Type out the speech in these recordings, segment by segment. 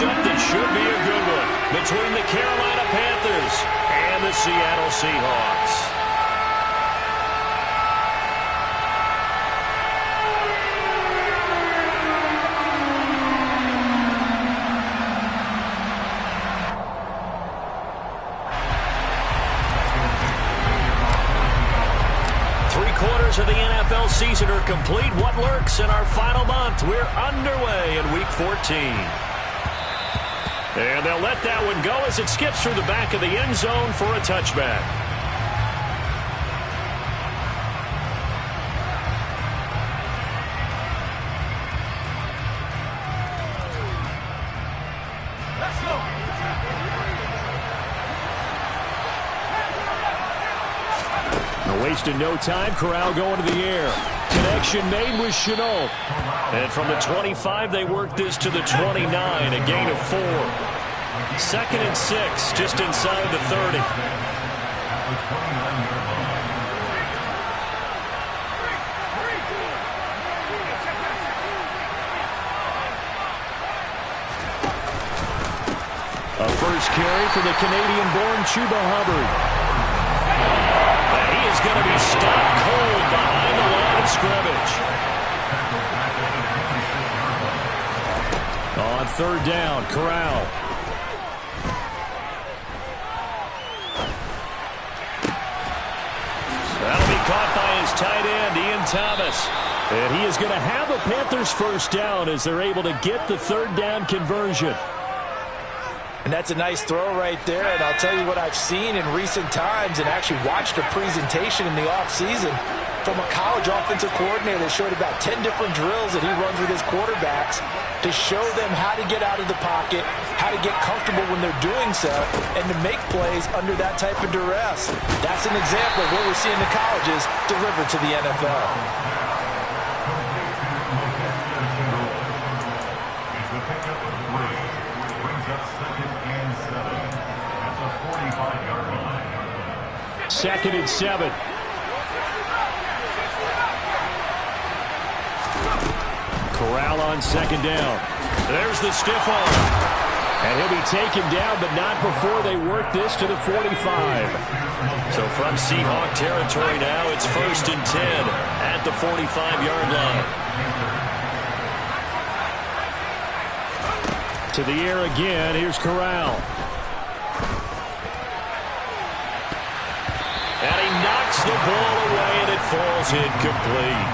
matchup that should be a good one between the Carolina Panthers and the Seattle Seahawks. Three-quarters of the NFL season are complete. What lurks in our final month? We're underway in Week 14. And they'll let that one go as it skips through the back of the end zone for a touchback. Wasting no time. Corral going to the air. Connection made with Chenault. And from the 25, they work this to the 29, a gain of 4. 2nd and 6, just inside the 30. A first carry for the Canadian-born Chuba Hubbard. Is going to be stopped cold behind the line of scrimmage. On 3rd down, Corral. That'll be caught by his tight end, Ian Thomas. And he is going to have a Panthers first down as they're able to get the 3rd down conversion. And that's a nice throw right there. And I'll tell you what I've seen in recent times and actually watched a presentation in the offseason from a college offensive coordinator that showed about 10 different drills that he runs with his quarterbacks to show them how to get out of the pocket, how to get comfortable when they're doing so, and to make plays under that type of duress. That's an example of what we're seeing the colleges deliver to the NFL. Second and 7. Corral on 2nd down. There's the stiff arm. And he'll be taken down, but not before they work this to the 45. So from Seahawk territory now, it's 1st and 10 at the 45-yard line. To the air again. Here's Corral. And he knocks the ball away, and it falls incomplete.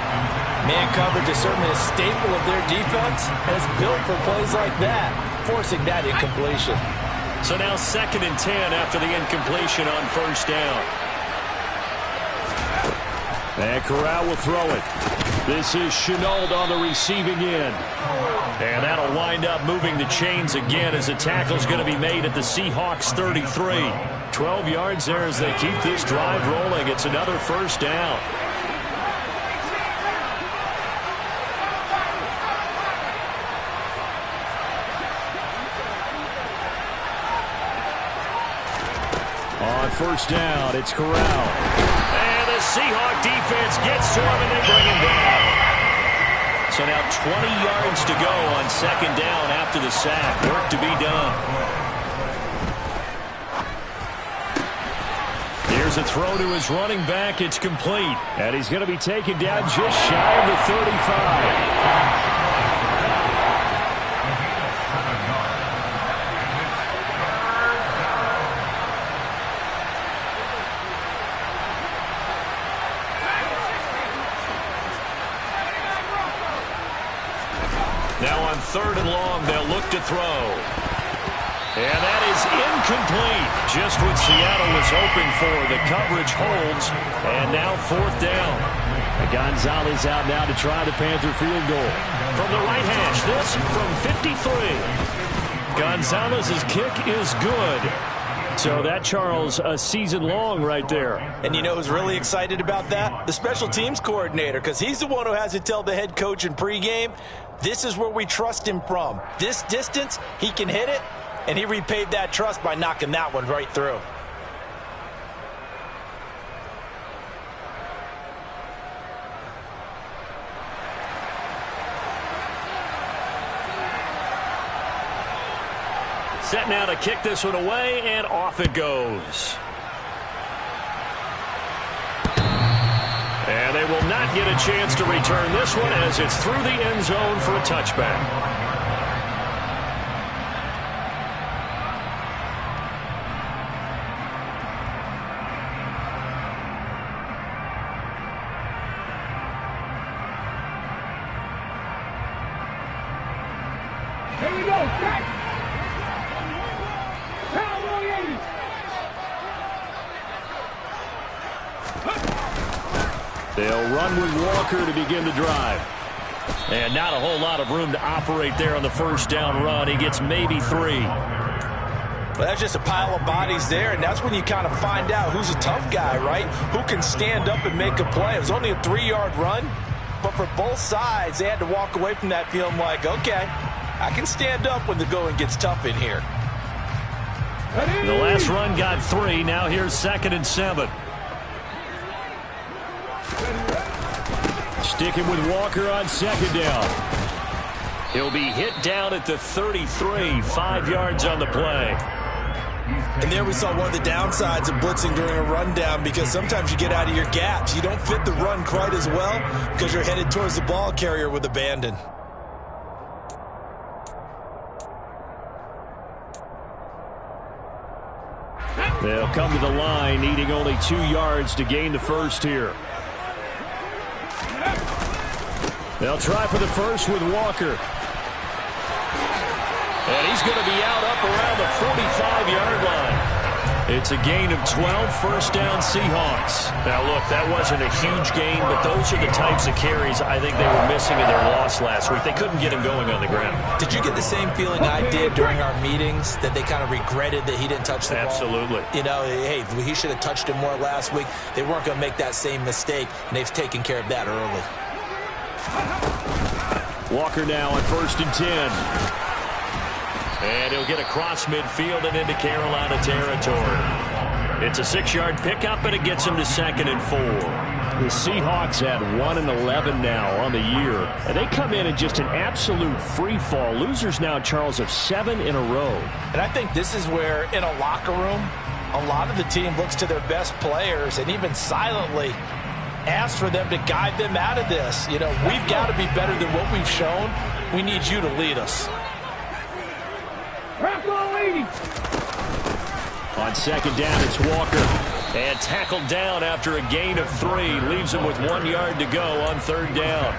Man coverage is certainly a staple of their defense, and it's built for plays like that, forcing that incompletion. So now 2nd and 10 after the incompletion on 1st down. And Corral will throw it. This is Chenault on the receiving end. And that'll wind up moving the chains again as a tackle's going to be made at the Seahawks 33. 12 yards there as they keep this drive rolling. It's another 1st down. On 1st down, it's Corral. And the Seahawk defense gets to him and they bring him down. So now 20 yards to go on 2nd down after the sack. Work to be done. Here's a throw to his running back. It's complete. And he's going to be taken down just shy of the 35. Now on 3rd and long, they'll look to throw. And that is incomplete. Just what Seattle was hoping for. The coverage holds. And now 4th down. And Gonzalez out now to try the Panther field goal. From the right hash, this from 53. Gonzalez's kick is good. So that, Charles, a season long right there. And you know who's really excited about that? The special teams coordinator, because he's the one who has to tell the head coach in pregame, this is where we trust him from. This distance, he can hit it, and he repaid that trust by knocking that one right through. Set now to kick this one away, and off it goes. And they will not get a chance to return this one as it's through the end zone for a touchback. Here we go, set! They'll run with Walker to begin the drive. And not a whole lot of room to operate there on the first down run. He gets maybe 3. Well, that's just a pile of bodies there, and that's when you kind of find out who's a tough guy, right? Who can stand up and make a play. It was only a 3-yard run, but for both sides, they had to walk away from that feeling like, okay, I can stand up when the going gets tough in here. The last run got 3. Now here's 2nd and 7. Sticking with Walker on 2nd down. He'll be hit down at the 33, 5 yards on the play. And there we saw one of the downsides of blitzing during a rundown, because sometimes you get out of your gaps. You don't fit the run quite as well because you're headed towards the ball carrier with abandon. They'll come to the line, needing only 2 yards to gain the first here. They'll try for the first with Walker. And he's going to be out up around the 45-yard line. It's a gain of 12, first down Seahawks. Now, look, that wasn't a huge gain, but those are the types of carries I think they were missing in their loss last week. They couldn't get him going on the ground. Did you get the same feeling I did during our meetings, that they kind of regretted that he didn't touch the ball? Absolutely. You know, hey, he should have touched it more last week. They weren't going to make that same mistake, and they've taken care of that early. Walker now on 1st and 10. And he'll get across midfield and into Carolina territory. It's a 6-yard pickup, and it gets him to 2nd and 4. The Seahawks at 1-11 now on the year. And they come in just an absolute free fall. Losers now, Charles, of 7 in a row. And I think this is where, in a locker room, a lot of the team looks to their best players and even silently ask for them to guide them out of this. You know, we've got to be better than what we've shown. We need you to lead us. On 2nd down, it's Walker. And tackled down after a gain of 3. Leaves him with 1 yard to go on 3rd down.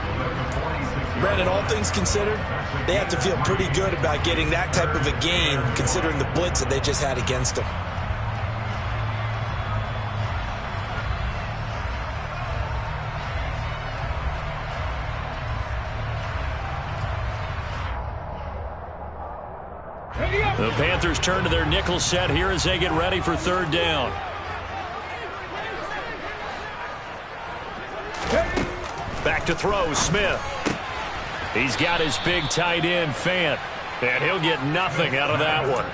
Brandon, all things considered, they have to feel pretty good about getting that type of a gain, considering the blitz that they just had against them. The Panthers turn to their nickel set here as they get ready for 3rd down. Back to throw, Smith. He's got his big tight end, Fant, and he'll get nothing out of that one.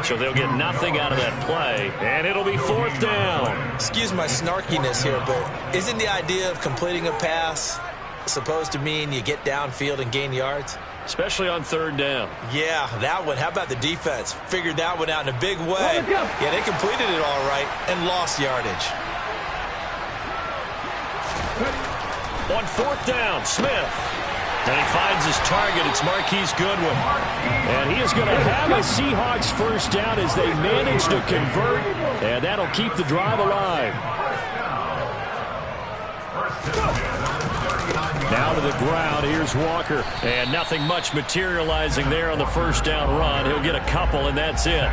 So they'll get nothing out of that play, and it'll be 4th down. Excuse my snarkiness here, but isn't the idea of completing a pass supposed to mean you get downfield and gain yards? Especially on 3rd down. Yeah, that one. How about the defense? Figured that one out in a big way. Yeah, they completed it all right and lost yardage. On 4th down, Smith. And he finds his target. It's Marquise Goodwin. And he is going to have a Seahawks first down as they manage to convert. And that'll keep the drive alive. Now to the ground. Here's Walker. And nothing much materializing there on the first down run. He'll get a couple, and that's it.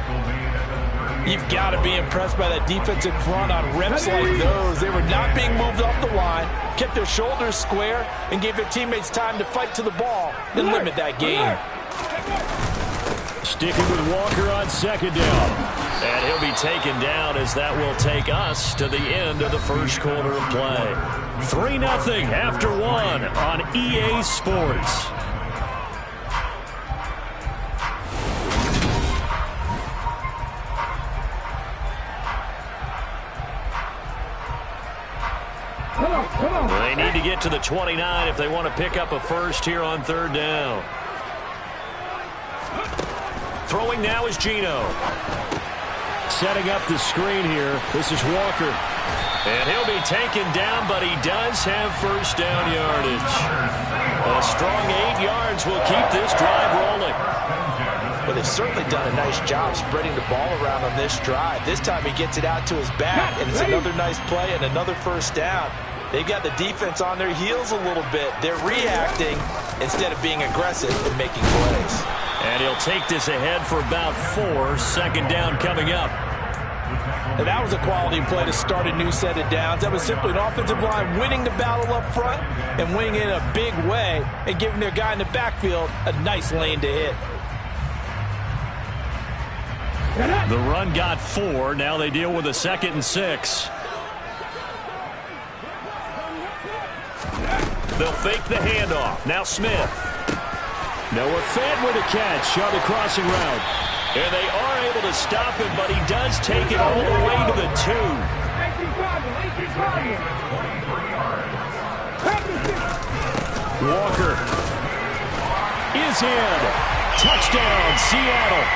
You've got to be impressed by that defensive front on reps like those. They were not being moved off the line, kept their shoulders square, and gave their teammates time to fight to the ball and limit that gain. Sticking with Walker on 2nd down. And he'll be taken down as that will take us to the end of the first quarter of play. 3-0 after 1 on EA Sports. They need to get to the 29 if they want to pick up a first here on 3rd down. Throwing now is Geno. Setting up the screen here. This is Walker. And he'll be taken down, but he does have first down yardage. A strong 8 yards will keep this drive rolling. But they've certainly done a nice job spreading the ball around on this drive. This time he gets it out to his back, and it's another nice play and another first down. They've got the defense on their heels a little bit. They're reacting instead of being aggressive and making plays. And he'll take this ahead for about 4. Second down coming up. And that was a quality play to start a new set of downs. That was simply an offensive line winning the battle up front and winning in a big way and giving their guy in the backfield a nice lane to hit. The run got 4. Now they deal with a 2nd and 6. They'll fake the handoff. Now Smith. Noah Fant with a catch on the crossing route. And they are able to stop him, but he does take it all the way to the 2. Walker is in. Touchdown, Seattle.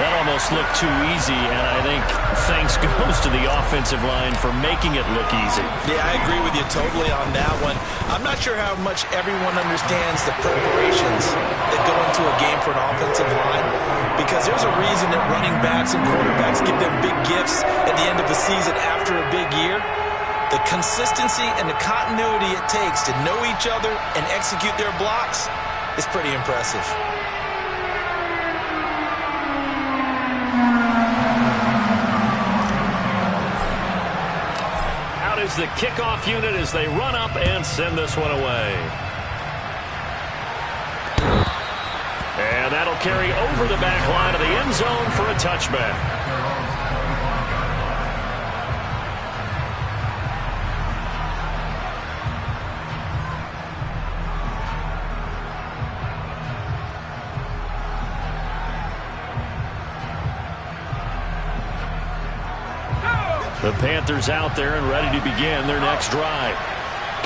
That almost looked too easy, and I think thanks goes to the offensive line for making it look easy. Yeah, I agree with you totally on that one. I'm not sure how much everyone understands the preparations that go into a game for an offensive line, because there's a reason that running backs and quarterbacks give them big gifts at the end of the season after a big year. The consistency and the continuity it takes to know each other and execute their blocks is pretty impressive. Is the kickoff unit as they run up and send this one away. And that'll carry over the back line of the end zone for a touchback. The Panthers out there and ready to begin their next drive.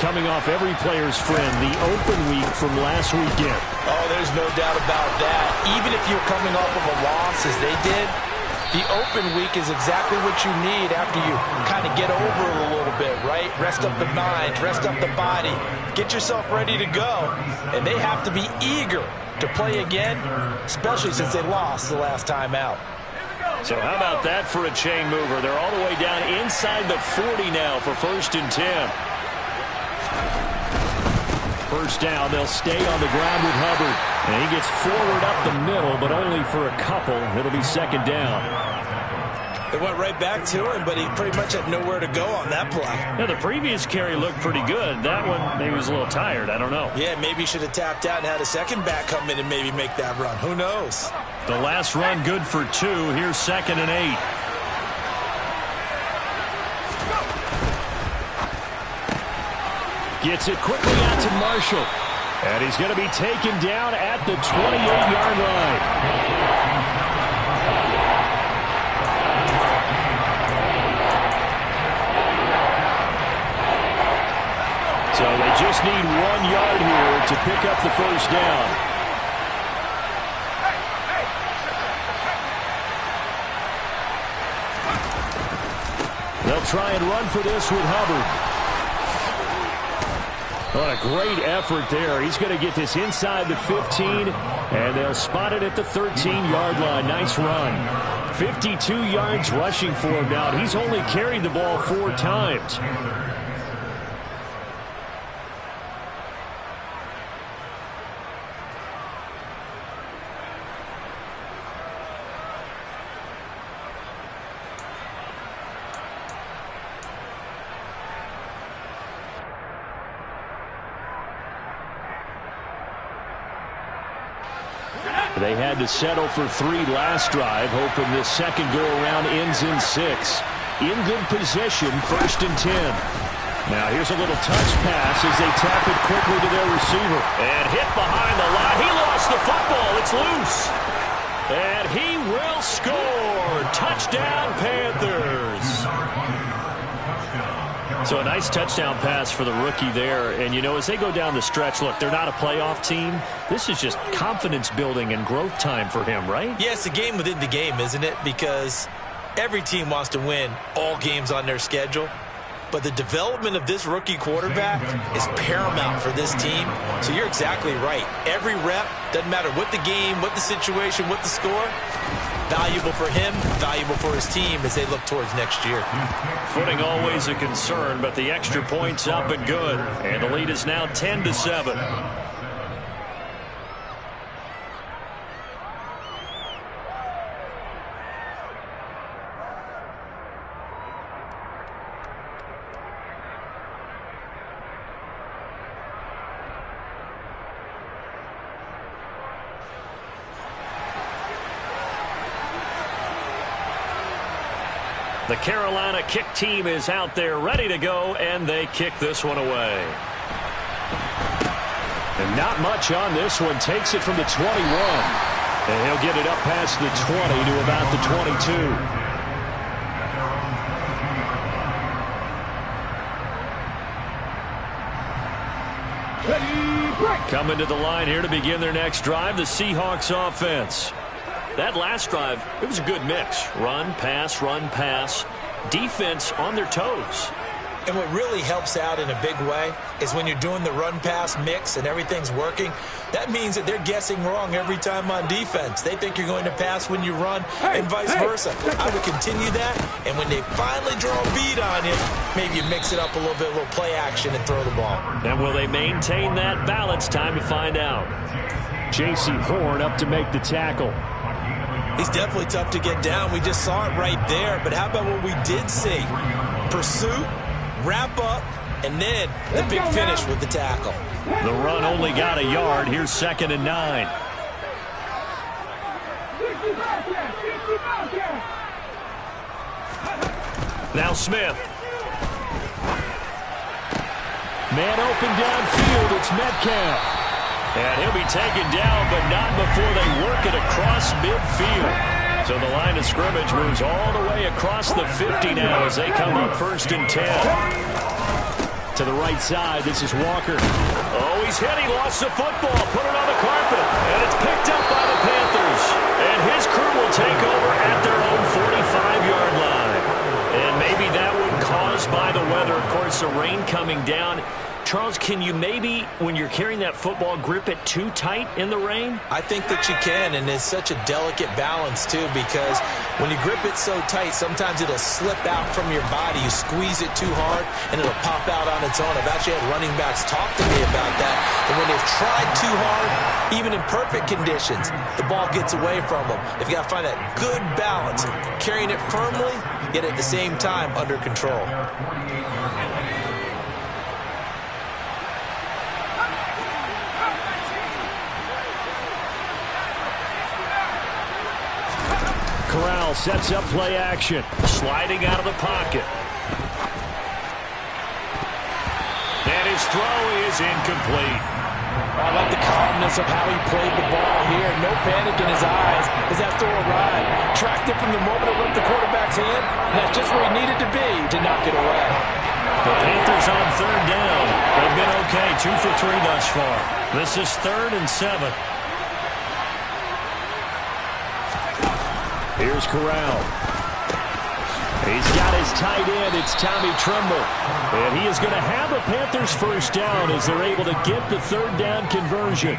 Coming off every player's friend, the open week from last weekend. Oh, there's no doubt about that. Even if you're coming off of a loss as they did, the open week is exactly what you need after you kind of get over it a little bit, right? Rest up the mind, rest up the body, get yourself ready to go. And they have to be eager to play again, especially since they lost the last time out. So how about that for a chain mover? They're all the way down inside the 40 now for 1st and 10. First down, they'll stay on the ground with Hubbard. And he gets forward up the middle, but only for a couple. It'll be 2nd down. They went right back to him, but he pretty much had nowhere to go on that play. Yeah, the previous carry looked pretty good. That one, maybe was a little tired. I don't know. Yeah, maybe he should have tapped out and had a second back come in and maybe make that run. Who knows? The last run good for 2. Here's 2nd and 8. Gets it quickly out to Marshall. And he's going to be taken down at the 28-yard line. So they just need 1 yard here to pick up the first down. They'll try and run for this with Hubbard. What a great effort there. He's going to get this inside the 15, and they'll spot it at the 13-yard line. Nice run. 52 yards rushing for him now. He's only carried the ball 4 times. They had to settle for 3 last drive, hoping this second go-around ends in 6. In good position, 1st and 10. Now here's a little touch pass as they tap it quickly to their receiver. And hit behind the line. He lost the football. It's loose. And he will score. Touchdown, Panthers. So a nice touchdown pass for the rookie there. And, you know, as they go down the stretch, look, they're not a playoff team. This is just confidence building and growth time for him, right? Yeah, it's a game within the game, isn't it? Because every team wants to win all games on their schedule. But the development of this rookie quarterback is paramount for this team. So you're exactly right. Every rep, doesn't matter what the game, what the situation, what the score, valuable for him, valuable for his team as they look towards next year. Footing always a concern, but the extra point's up and good. And the lead is now 10-7. The Carolina kick team is out there ready to go, and they kick this one away. And not much on this one. Takes it from the 21. And he'll get it up past the 20 to about the 22. Coming to the line here to begin their next drive, the Seahawks offense. That last drive, it was a good mix. Run, pass, defense on their toes. And what really helps out in a big way is when you're doing the run-pass mix and everything's working, that means that they're guessing wrong every time on defense. They think you're going to pass when you run and vice versa. I would continue that, and when they finally draw a bead on you, maybe you mix it up a little bit, a little play action, and throw the ball. And will they maintain that balance? Time to find out. J.C. Horn up to make the tackle. He's definitely tough to get down. We just saw it right there. But how about what we did see? Pursuit, wrap up, and then the big finish with the tackle. The run only got a yard. Here's 2nd and 9. Now Smith. Man open downfield. It's Metcalf. And he'll be taken down, but not before they work it across midfield. So the line of scrimmage moves all the way across the 50 now as they come up 1st and 10. To the right side, this is Walker. Oh, he's hit. He lost the football. Put it on the carpet. And it's picked up by the Panthers. And his crew will take over at their own 45-yard line. And maybe that one caused by the weather. Of course, the rain coming down. Charles, can you maybe, when you're carrying that football, grip it too tight in the rain? I think that you can, and it's such a delicate balance, too, because when you grip it so tight, sometimes it'll slip out from your body. You squeeze it too hard, and it'll pop out on its own. I've actually had running backs talk to me about that. And when they've tried too hard, even in perfect conditions, the ball gets away from them. They've got to find that good balance, carrying it firmly, yet at the same time under control. Corral sets up play action. Sliding out of the pocket. And his throw is incomplete. I like the calmness of how he played the ball here. No panic in his eyes as that throw arrived. Tracked it from the moment it left the quarterback's hand, and that's just where he needed to be to knock it away. The Panthers on 3rd down. They've been okay, 2 for 3 thus far. This is 3rd and 7. Here's Corral. He's got his tight end. It's Tommy Tremble. And he is going to have a Panthers 1st down as they're able to get the 3rd down conversion.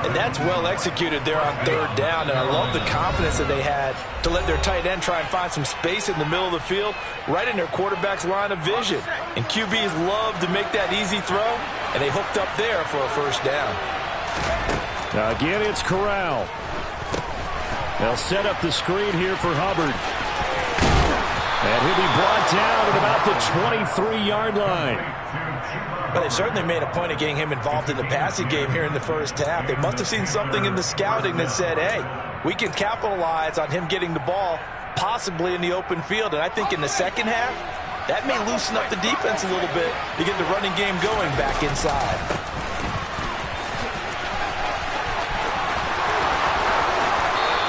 And that's well executed there on 3rd down. And I love the confidence that they had to let their tight end try and find some space in the middle of the field, right in their quarterback's line of vision. And QBs love to make that easy throw, and they hooked up there for a 1st down. Now again, it's Corral. They'll set up the screen here for Hubbard. And he'll be brought down at about the 23-yard line. Well, they've certainly made a point of getting him involved in the passing game here in the 1st half. They must have seen something in the scouting that said, hey, we can capitalize on him getting the ball, possibly in the open field. And I think in the 2nd half, that may loosen up the defense a little bit to get the running game going back inside.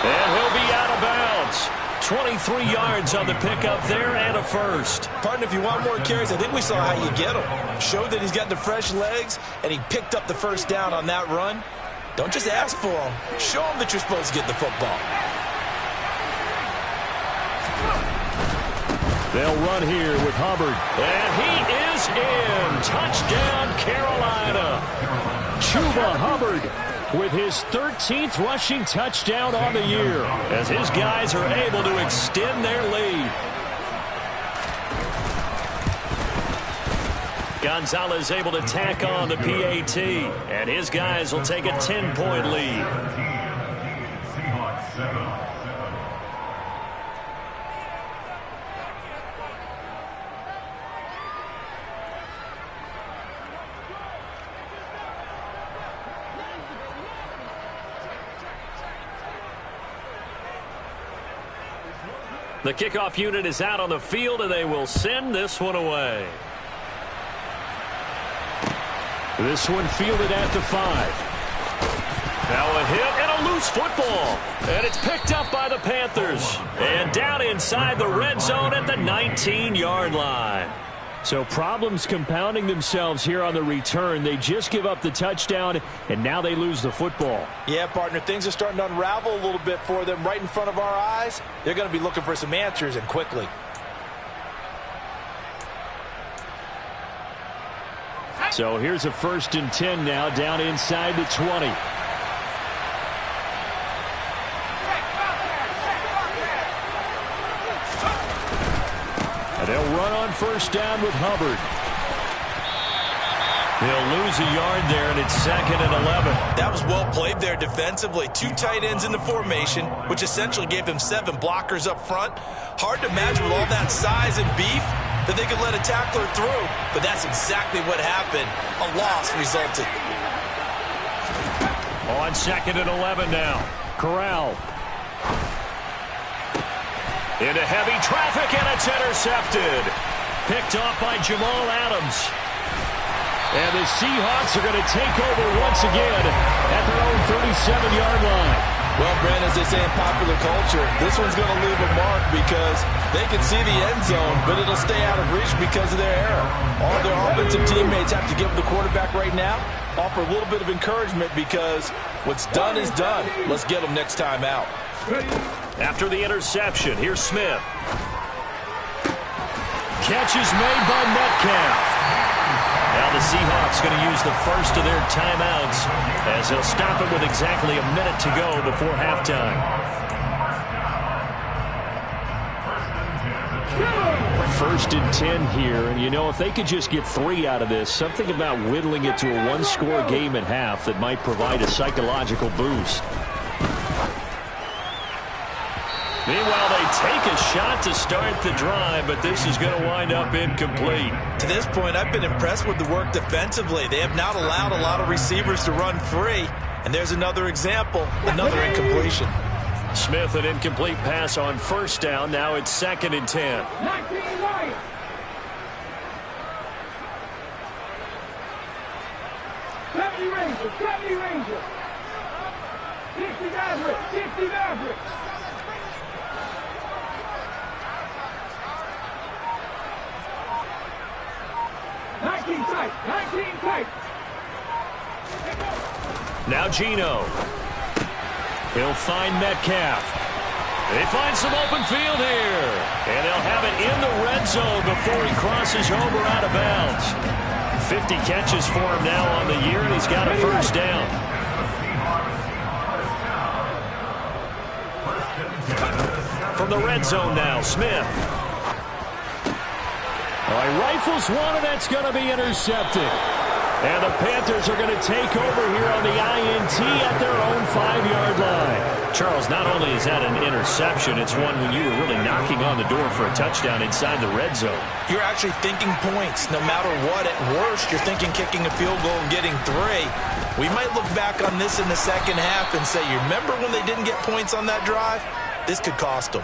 And he'll be out of bounds. 23 yards on the pickup there and a first. Partner, if you want more carries, I think we saw how you get him. Showed that he's got the fresh legs, and he picked up the first down on that run. Don't just ask for him. Show him that you're supposed to get the football. They'll run here with Hubbard. And he is in. Touchdown, Carolina. Chuba Hubbard with his 13th rushing touchdown on the year, as his guys are able to extend their lead. Gonzalez able to tack on the PAT, and his guys will take a 10-point lead. The kickoff unit is out on the field, and they will send this one away. This one fielded at the 5. Now a hit and a loose football. And it's picked up by the Panthers. And down inside the red zone at the 19-yard line. So problems compounding themselves here on the return. They just give up the touchdown, and now they lose the football. Yeah, partner, things are starting to unravel a little bit for them right in front of our eyes. They're going to be looking for some answers, and quickly. So here's a 1st and 10 now, down inside the 20. And they'll run on 1st down with Hubbard. They'll lose a yard there, and it's 2nd and 11. That was well played there defensively. 2 tight ends in the formation, which essentially gave them 7 blockers up front. Hard to imagine with all that size and beef that they could let a tackler through, but that's exactly what happened. A loss resulted. On 2nd and 11 now. Corral. Into heavy traffic, and it's intercepted. Picked off by Jamal Adams. And the Seahawks are going to take over once again at their own 37-yard line. Well, Brent, as they say in popular culture, this one's going to leave a mark because they can see the end zone, but it'll stay out of reach because of their error. All their offensive teammates have to give the quarterback right now, offer a little bit of encouragement because what's done is done. Let's get them next time out. After the interception, here's Smith. Catch is made by Metcalf. Now the Seahawks going to use the first of their timeouts as they'll stop it with exactly a minute to go before halftime. 1st and 10 here, and you know, if they could just get 3 out of this, something about whittling it to a 1-score game at half that might provide a psychological boost. Meanwhile, they take a shot to start the drive, but this is going to wind up incomplete. To this point, I've been impressed with the work defensively. They have not allowed a lot of receivers to run free, and there's another example, another incompletion. Smith, an incomplete pass on 1st down. Now it's 2nd and 10. 19 right. Seventy Rangers. 60 Mavericks. 19 tight. Now Geno. He'll find Metcalf. They find some open field here. And they'll have it in the red zone before he crosses over out of bounds. 50 catches for him now on the year, and he's got a 1st down. From the red zone now, Smith. He rifles one, and that's going to be intercepted. And the Panthers are going to take over here on the INT at their own 5-yard line. Charles, not only is that an interception, it's one when you were really knocking on the door for a touchdown inside the red zone. You're actually thinking points. No matter what, at worst, you're thinking kicking a field goal and getting 3. We might look back on this in the second half and say, you remember when they didn't get points on that drive? This could cost them.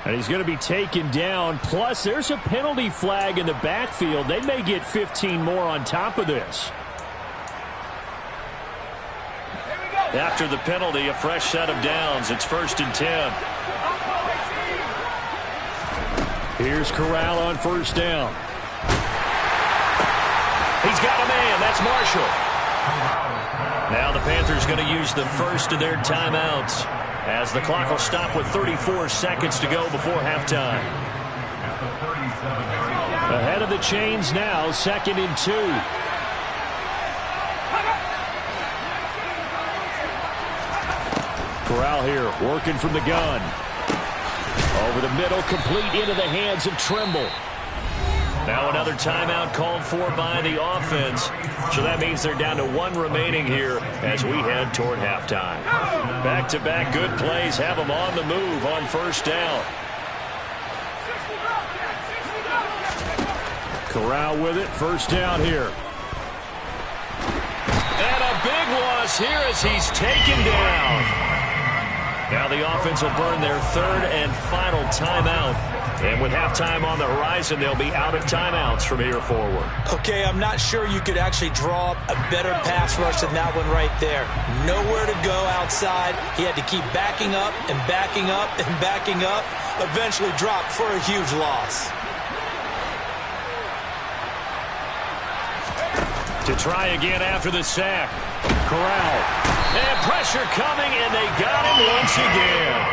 And he's going to be taken down. Plus, there's a penalty flag in the backfield. They may get 15 more on top of this. After the penalty, a fresh set of downs. It's 1st and 10. Here's Corral on first down. He's got a man. That's Marshall. Now the Panthers going to use the first of their timeouts as the clock will stop with 34 seconds to go before halftime. Ahead of the chains now, 2nd and 2. Corral here, working from the gun. Over the middle, complete into the hands of Trimble. Now another timeout called for by the offense. So that means they're down to 1 remaining here as we head toward halftime. Back-to-back good plays have them on the move on first down. Corral with it, first down here. And a big loss here as he's taken down. Now the offense will burn their 3rd and final timeout. And with halftime on the horizon, they'll be out of timeouts from here forward. Okay, I'm not sure you could actually draw up a better pass rush than that one right there. Nowhere to go outside. He had to keep backing up and backing up and backing up. Eventually dropped for a huge loss. To try again after the sack. Corral. And pressure coming, and they got him once again.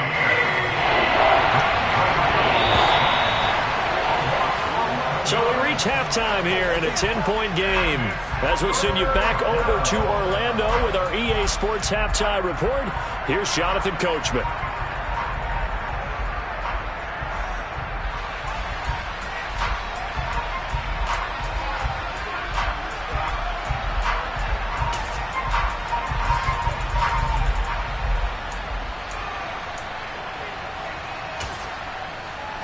So we reach halftime here in a 10-point game. As we'll send you back over to Orlando with our EA Sports Halftime Report. Here's Jonathan Coachman.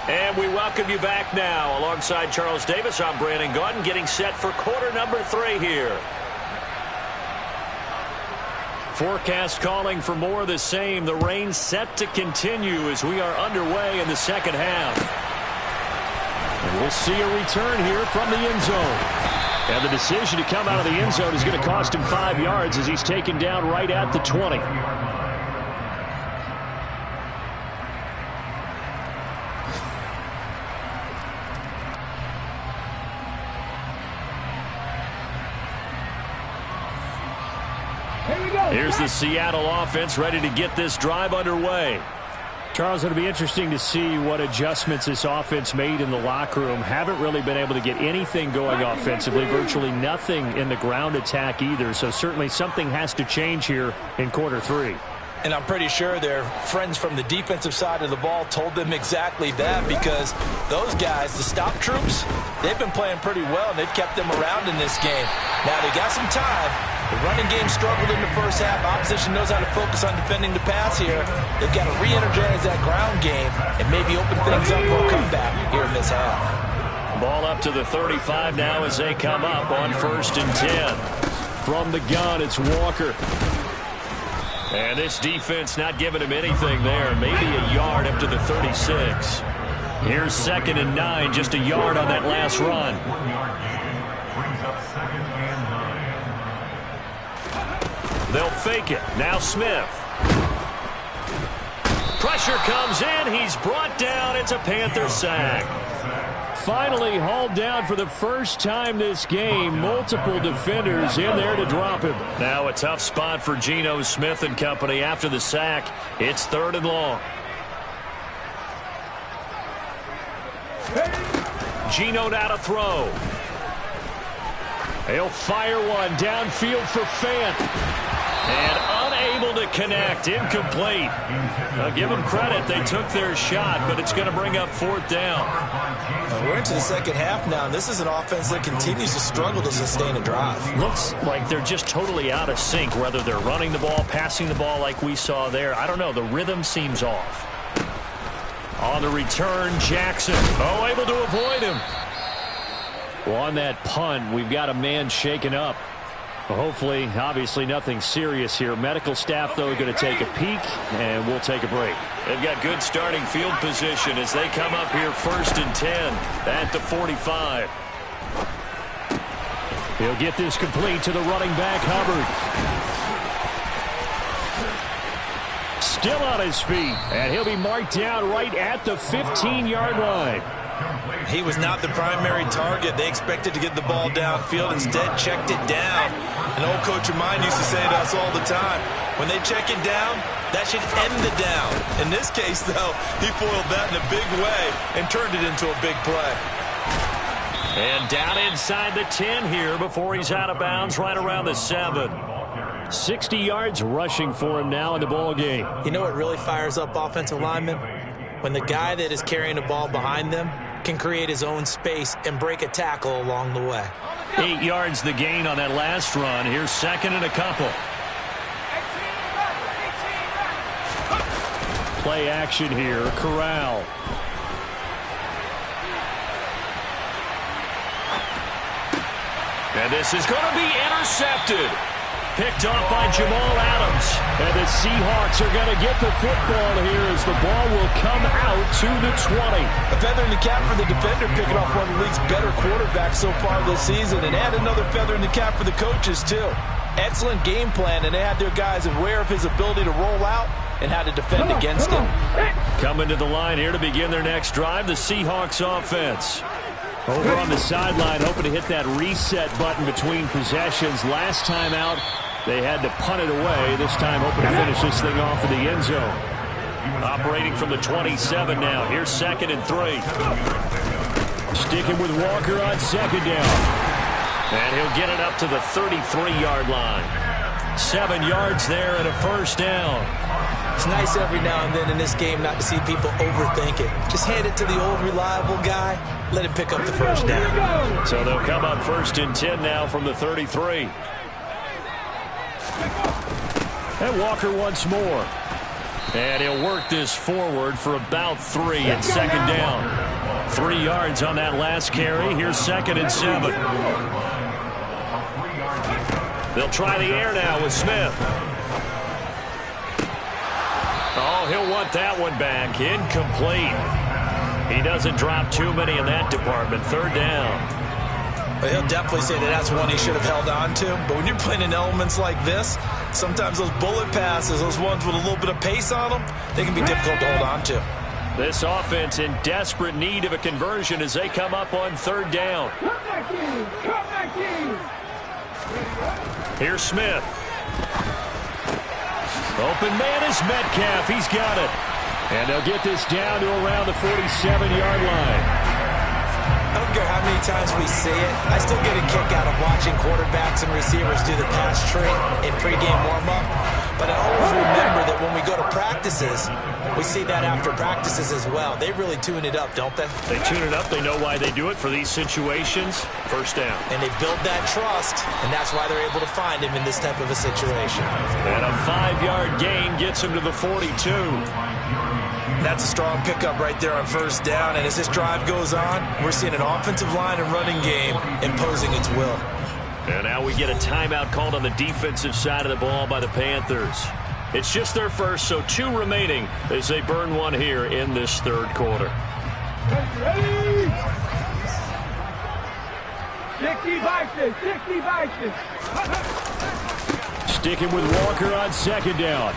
And we welcome you back now. Alongside Charles Davis, I'm Brandon Gaudin, getting set for quarter number 3 here. Forecast calling for more of the same. The rain set to continue as we are underway in the second half. And we'll see a return here from the end zone. And the decision to come out of the end zone is going to cost him 5 yards as he's taken down right at the 20. Here's the Seattle offense ready to get this drive underway. Charles, it'll be interesting to see what adjustments this offense made in the locker room. Haven't really been able to get anything going offensively, virtually nothing in the ground attack either. So certainly something has to change here in quarter 3. And I'm pretty sure their friends from the defensive side of the ball told them exactly that, because those guys, the stop troops, they've been playing pretty well, and they've kept them around in this game. Now, they got some time. The running game struggled in the first half. Opposition knows how to focus on defending the pass here. They've got to re-energize that ground game and maybe open things up for a comeback here in this half. Ball up to the 35 now as they come up on 1st and 10. From the gun, it's Walker. And this defense not giving him anything there. Maybe a yard up to the 36. Here's 2nd and 9, just a yard on that last run. They'll fake it. Now Smith. Pressure comes in. He's brought down. It's a Panther sack. Finally hauled down for the first time this game. Multiple defenders in there to drop him. Now a tough spot for Geno Smith and company after the sack. It's 3rd and long. Geno now to throw. He'll fire one downfield for Fant. And unable to connect. Incomplete. I'll give them credit. They took their shot, but it's going to bring up 4th down. We're into the second half now, and this is an offense that continues to struggle to sustain a drive. Looks like they're just totally out of sync, whether they're running the ball, passing the ball like we saw there. I don't know. The rhythm seems off. On the return, Jackson. Oh, able to avoid him. Well, on that punt, we've got a man shaken up. Well, hopefully, obviously, nothing serious here. Medical staff, though, going to take a peek, and we'll take a break. They've got good starting field position as they come up here 1st and 10 at the 45. He'll get this complete to the running back, Hubbard. Still on his feet, and he'll be marked down right at the 15-yard line. He was not the primary target. They expected to get the ball downfield. Instead, checked it down. An old coach of mine used to say to us all the time, when they check it down, that should end the down. In this case, though, he foiled that in a big way and turned it into a big play. And down inside the 10 here before he's out of bounds right around the 7. 60 yards rushing for him now in the ball game. You know what really fires up offensive linemen? When the guy that is carrying the ball behind them can create his own space and break a tackle along the way. 8 yards the gain on that last run. Here's second and a couple. Play action here. Corral. And this is going to be intercepted. Picked off by Jamal Adams. And the Seahawks are going to get the football here as the ball will come out to the 20. A feather in the cap for the defender, picking off one of the league's better quarterbacks so far this season. And add another feather in the cap for the coaches, too. Excellent game plan, and they had their guys aware of his ability to roll out and how to defend against him. Coming to the line here to begin their next drive, the Seahawks offense. Over on the sideline, hoping to hit that reset button between possessions. Last time out, they had to punt it away. This time, hoping to finish this thing off in the end zone. Operating from the 27 now. Here's second and 3. Sticking with Walker on second down. And he'll get it up to the 33-yard line. 7 yards there and a first down. It's nice every now and then in this game not to see people overthink it. Just hand it to the old reliable guy. Let him pick up the first down. So they'll come up first and 10 now from the 33. And Walker once more. And he'll work this forward for about 3 and second down. 3 yards on that last carry. Here's second and 7. They'll try the air now with Smith. Oh, he'll want that one back. Incomplete. He doesn't drop too many in that department. Third down. Well, he'll definitely say that that's one he should have held on to. But when you're playing in elements like this, sometimes those bullet passes, those ones with a little bit of pace on them, they can be difficult to hold on to. This offense in desperate need of a conversion as they come up on third down. Here's Smith. Open man is Metcalf. He's got it. And they'll get this down to around the 47-yard line. I don't care how many times we see it. I still get a kick out of watching quarterbacks and receivers do the pass tree in pregame warm-up. But I always remember that when we go to practices, we see that after practices as well. They really tune it up, don't they? They tune it up. They know why they do it for these situations. First down. And they build that trust, and that's why they're able to find him in this type of a situation. And a 5-yard gain gets him to the 42. That's a strong pickup right there on first down. And as this drive goes on, we're seeing an offensive line and running game imposing its will. And now we get a timeout called on the defensive side of the ball by the Panthers. It's just their first, so 2 remaining as they burn one here in this third quarter. Ready? 60 Vikings. Sticking with Walker on second down.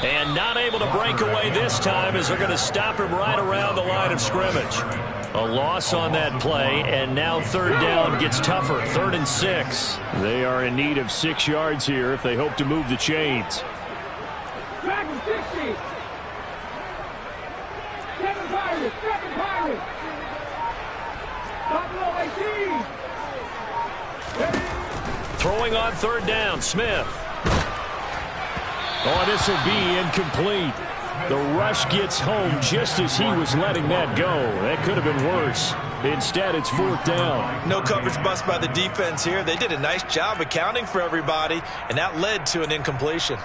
And not able to break away this time as they're going to stop him right around the line of scrimmage. A loss on that play, and now third down gets tougher. 3rd and 6. They are in need of 6 yards here if they hope to move the chains. Dragon 60. 7 Pirates. Buffalo 18. Throwing on third down, Smith. Oh, this will be incomplete. The rush gets home just as he was letting that go. That could have been worse. Instead, it's 4th down. No coverage bust by the defense here. They did a nice job accounting for everybody, and that led to an incompletion.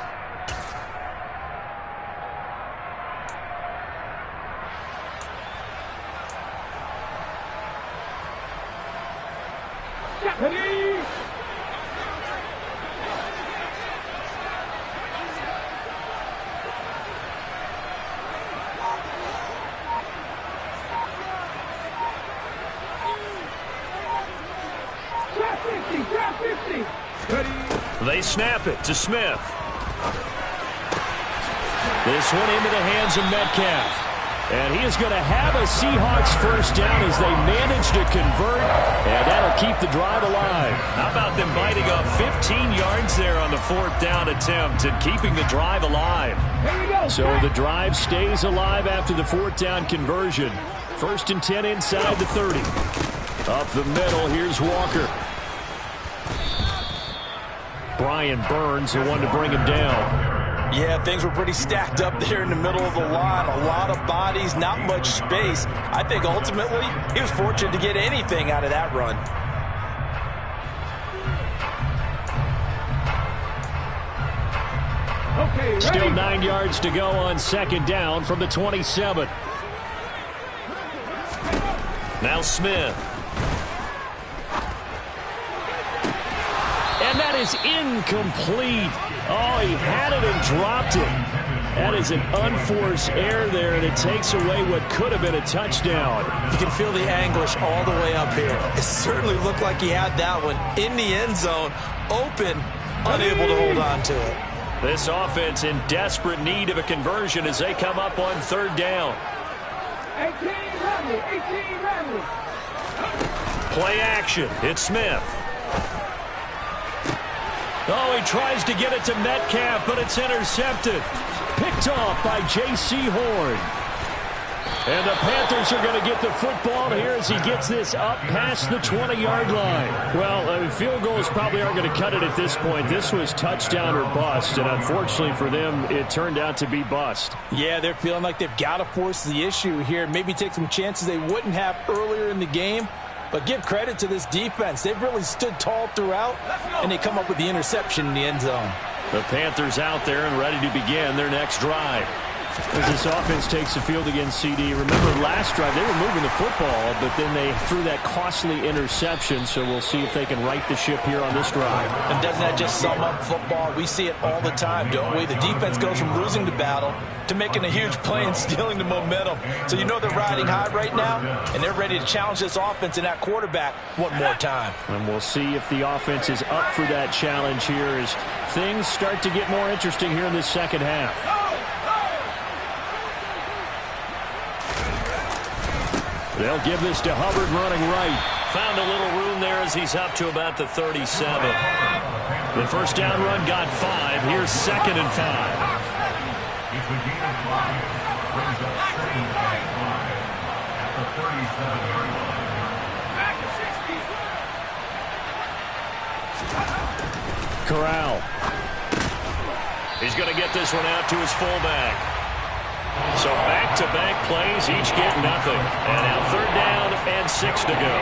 They snap it to Smith. This one into the hands of Metcalf. And he is going to have a Seahawks first down as they manage to convert, and that'll keep the drive alive. How about them biting off 15 yards there on the fourth down attempt and keeping the drive alive? Here we go. So the drive stays alive after the fourth down conversion. 1st and 10 inside the 30. Up the middle, here's Walker. Brian Burns, the one to bring him down. Yeah, things were pretty stacked up there in the middle of the line. A lot of bodies, not much space. I think ultimately he was fortunate to get anything out of that run. Okay, ready? Still 9 yards to go on 2nd down from the 27. Now Smith. And that is incomplete. Oh, he had it and dropped it. That is an unforced error there, and it takes away what could have been a touchdown. You can feel the anguish all the way up here. It certainly looked like he had that one in the end zone, open, unable to hold on to it. This offense in desperate need of a conversion as they come up on 3rd down. 18 Rebel. Play action. It's Smith. Oh, he tries to get it to Metcalf, but it's intercepted. Picked off by J.C. Horn. And the Panthers are going to get the football here as he gets this up past the 20-yard line. Well, field goals probably aren't going to cut it at this point. This was touchdown or bust, and unfortunately for them, it turned out to be bust. Yeah, they're feeling like they've got to force the issue here, maybe take some chances they wouldn't have earlier in the game. But give credit to this defense. They've really stood tall throughout, and they come up with the interception in the end zone. The Panthers out there and ready to begin their next drive. As this offense takes the field against CD, remember last drive they were moving the football, but then they threw that costly interception, so we'll see if they can right the ship here on this drive. And doesn't that just sum up football? We see it all the time, don't we? The defense goes from losing the battle to making a huge play and stealing the momentum. So you know they're riding high right now, and they're ready to challenge this offense and that quarterback one more time. And we'll see if the offense is up for that challenge here as things start to get more interesting here in this second half. They'll give this to Hubbard running right. Found a little room there as he's up to about the 37. The first down run got 5. Here's 2nd and 5. Corral. He's going to get this one out to his fullback. So back-to-back plays, each get nothing. And now 3rd down and 6 to go.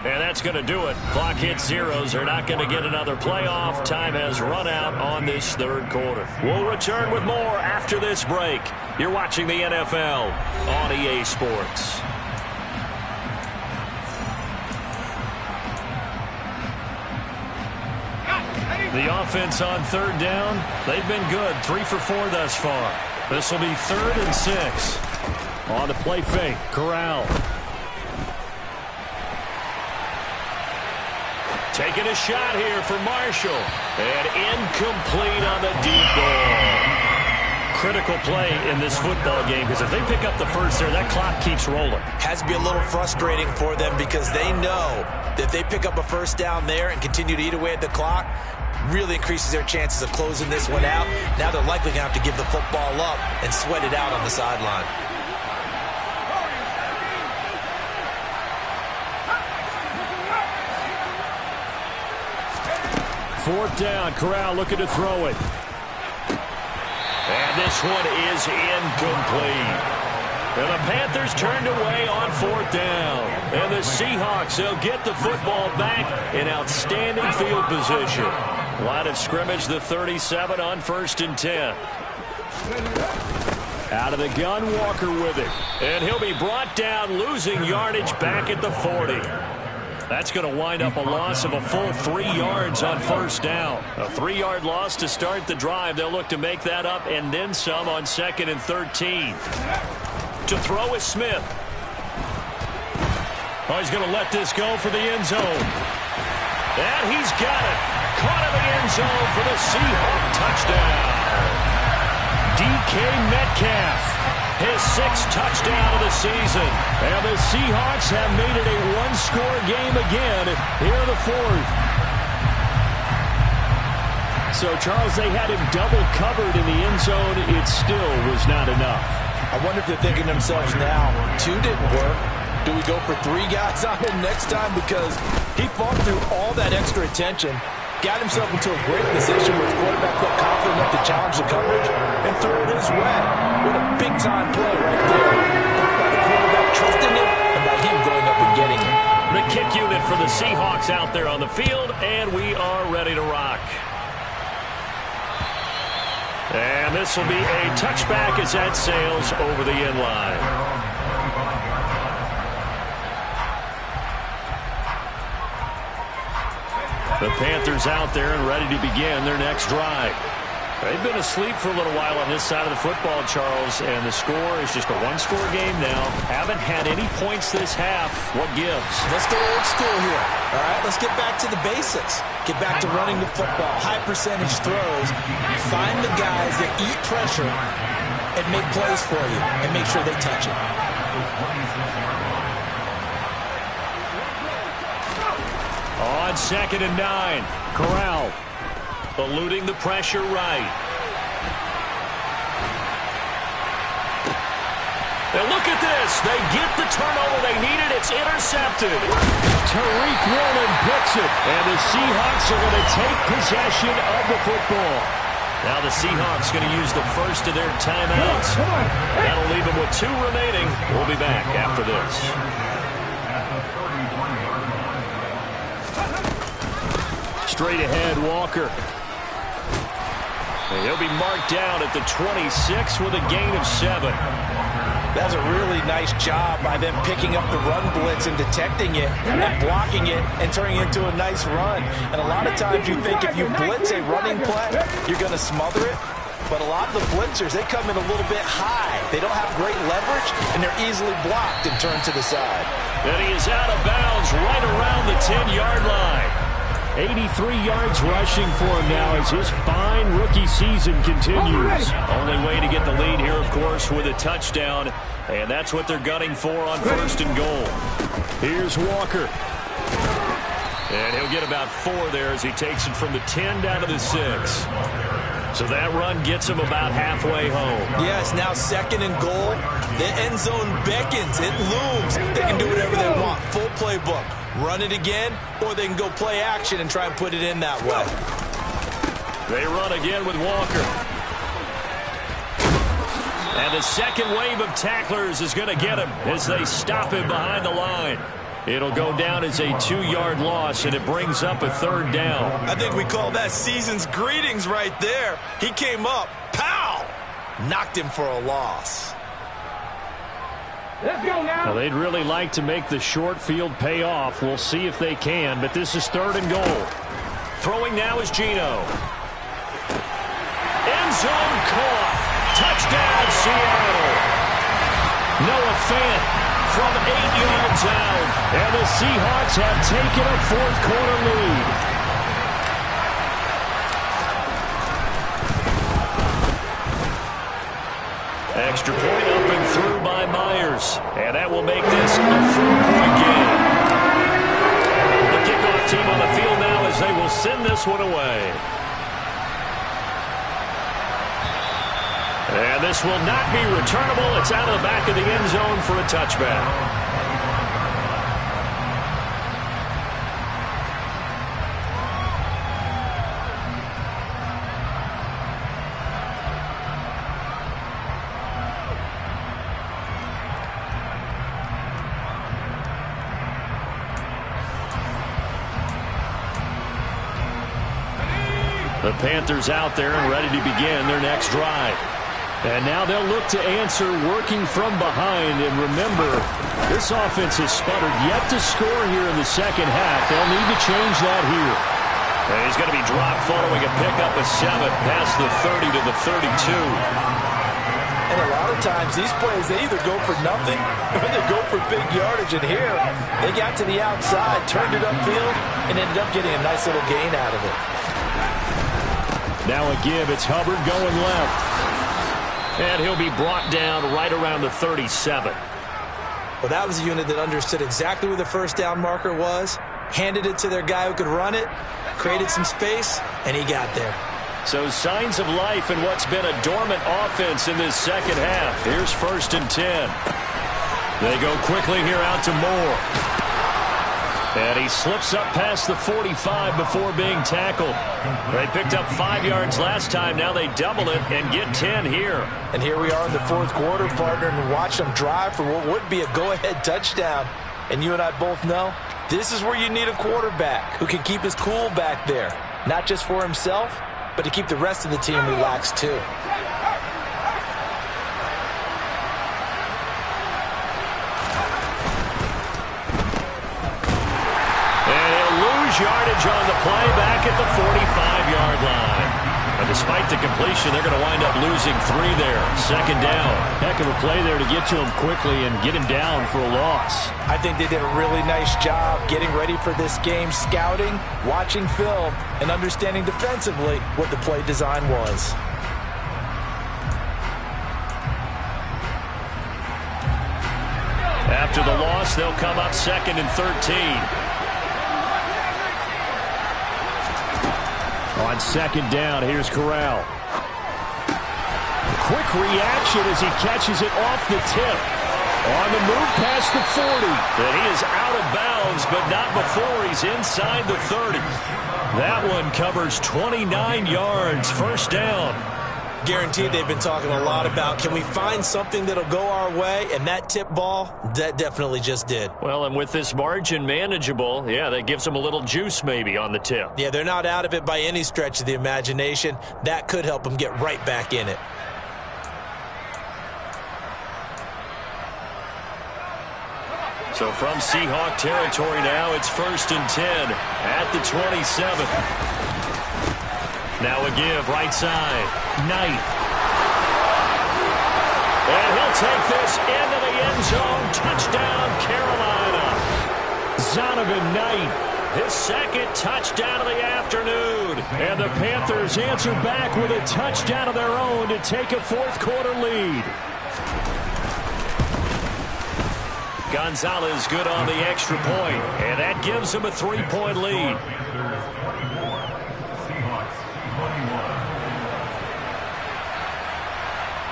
And that's going to do it. Clock hits zeros. They're not going to get another playoff. Time has run out on this 3rd quarter. We'll return with more after this break. You're watching the NFL on EA Sports. The offense on 3rd down, they've been good. 3 for 4 thus far. This will be 3rd and 6. On the play fake, Corral. Taking a shot here for Marshall. And incomplete on the deep ball. Critical play in this football game because if they pick up the first there, that clock keeps rolling. Has to be a little frustrating for them because they know that if they pick up a first down there and continue to eat away at the clock, really increases their chances of closing this one out. Now they're likely going to have to give the football up and sweat it out on the sideline. Fourth down, Corral looking to throw it. And this one is incomplete. And the Panthers turned away on 4th down. And the Seahawks, they'll get the football back in outstanding field position. Line of scrimmage, the 37 on 1st and 10. Out of the gun, Walker with it. And he'll be brought down, losing yardage back at the 40. That's going to wind up a loss of a full 3 yards on 1st down. A 3-yard loss to start the drive. They'll look to make that up and then some on 2nd and 13. To throw is Smith. Oh, he's going to let this go for the end zone. And he's got it. Caught in the end zone for the Seahawk touchdown. DK Metcalf, his 6th touchdown of the season. And the Seahawks have made it a one-score game again here in the 4th. So, Charles, they had him double covered in the end zone. It still was not enough. I wonder if they're thinking to themselves now, 2 didn't work. Do we go for 3 guys on him next time? Because he fought through all that extra attention, got himself into a great position where his quarterback felt confident enough to challenge the coverage and throw it his way. What a big-time play right there. Both by the quarterback trusting him and by him going up and getting it. The kick unit for the Seahawks out there on the field, and we are ready to rock. And this will be a touchback as that sails over the end line. The Panthers out there and ready to begin their next drive. They've been asleep for a little while on this side of the football, Charles, and the score is just a one-score game now. Haven't had any points this half. What gives? Let's go old school here. All right, let's get back to the basics. Get back to running the football, high percentage throws. Find the guys that eat pressure and make plays for you and make sure they touch it. On 2nd and 9, Corral eluding the pressure right. And look at this. They get the turnover they needed. It's intercepted. Tariq Woolen picks it. And the Seahawks are going to take possession of the football. Now the Seahawks going to use the first of their timeouts. That'll leave them with 2 remaining. We'll be back after this. Straight ahead, Walker. And he'll be marked down at the 26 with a gain of 7. That's a really nice job by them picking up the run blitz and detecting it and blocking it and turning it into a nice run. And a lot of times you think if you blitz a running play, you're going to smother it. But a lot of the blitzers, they come in a little bit high. They don't have great leverage, and they're easily blocked and turned to the side. And he is out of bounds right around the 10-yard line. 83 yards rushing for him now as his fine rookie season continues. Only way to get the lead here, of course, with a touchdown. And that's what they're gunning for on 1st and goal. Here's Walker. And he'll get about 4 there as he takes it from the 10 down to the 6. So that run gets him about halfway home. Yes, now 2nd and goal. The end zone beckons. It looms. They can do whatever they want. Full playbook. Run it again, or they can go play action and try and put it in that way. They run again with Walker. And the second wave of tacklers is going to get him as they stop him behind the line. It'll go down as a 2-yard loss, and it brings up a 3rd down. I think we call that season's greetings right there. He came up, pow! Knocked him for a loss. Let's go now. Well, they'd really like to make the short field pay off. We'll see if they can, but this is 3rd and goal. Throwing now is Geno. End zone caught. Touchdown, Seattle. Noah Fant from 8 yards out, and the Seahawks have taken a 4th quarter lead. Extra point up and through by Myers. And that will make this a 4-point game. The kickoff team on the field now as they will send this one away. And this will not be returnable. It's out of the back of the end zone for a touchback. The Panthers out there and ready to begin their next drive. And now they'll look to answer working from behind. And remember, this offense has sputtered yet to score here in the second half. They'll need to change that here. And he's going to be dropped following a pickup of 7 past the 30 to the 32. And a lot of times, these plays, they either go for nothing or they go for big yardage. And here, they got to the outside, turned it upfield, and ended up getting a nice little gain out of it. Now a give. It's Hubbard going left. And he'll be brought down right around the 37. Well, that was a unit that understood exactly where the first down marker was, handed it to their guy who could run it, created some space, and he got there. So signs of life in what's been a dormant offense in this second half. Here's 1st and 10. They go quickly here out to Moore. And he slips up past the 45 before being tackled. They picked up 5 yards last time. Now they double it and get 10 here. And here we are in the fourth quarter, partner, and watch them drive for what would be a go-ahead touchdown. And you and I both know this is where you need a quarterback who can keep his cool back there. Not just for himself, but to keep the rest of the team relaxed too. Yardage on the play back at the 45-yard line. And despite the completion, they're going to wind up losing 3 there. 2nd down. Heck of a play there to get to him quickly and get him down for a loss. I think they did a really nice job getting ready for this game, scouting, watching film, and understanding defensively what the play design was. After the loss, they'll come up 2nd and 13. On 2nd down, here's Corral. Quick reaction as he catches it off the tip. On the move past the 40. And he is out of bounds, but not before he's inside the 30. That one covers 29 yards. 1st down. Guaranteed they've been talking a lot about, can we find something that'll go our way? And that tip ball, that definitely just did. Well, and with this margin manageable, yeah, that gives them a little juice maybe on the tip. Yeah, they're not out of it by any stretch of the imagination. That could help them get right back in it. So from Seahawk territory now, it's 1st and 10 at the 27. Now a give, right side. Knight. And he'll take this into the end zone. Touchdown, Carolina. Zonovan Knight, his 2nd touchdown of the afternoon. And the Panthers answer back with a touchdown of their own to take a 4th quarter lead. Gonzalez good on the extra point, and that gives him a 3-point lead.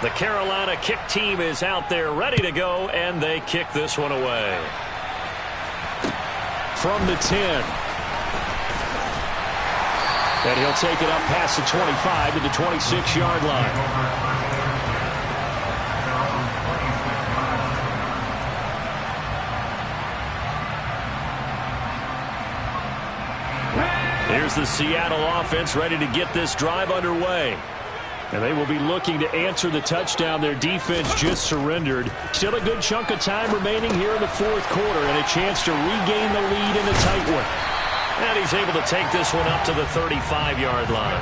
The Carolina kick team is out there ready to go, and they kick this one away. From the 10. And he'll take it up past the 25 to the 26-yard line. Here's the Seattle offense ready to get this drive underway. And they will be looking to answer the touchdown their defense just surrendered. Still a good chunk of time remaining here in the 4th quarter and a chance to regain the lead in a tight one. And he's able to take this one up to the 35-yard line.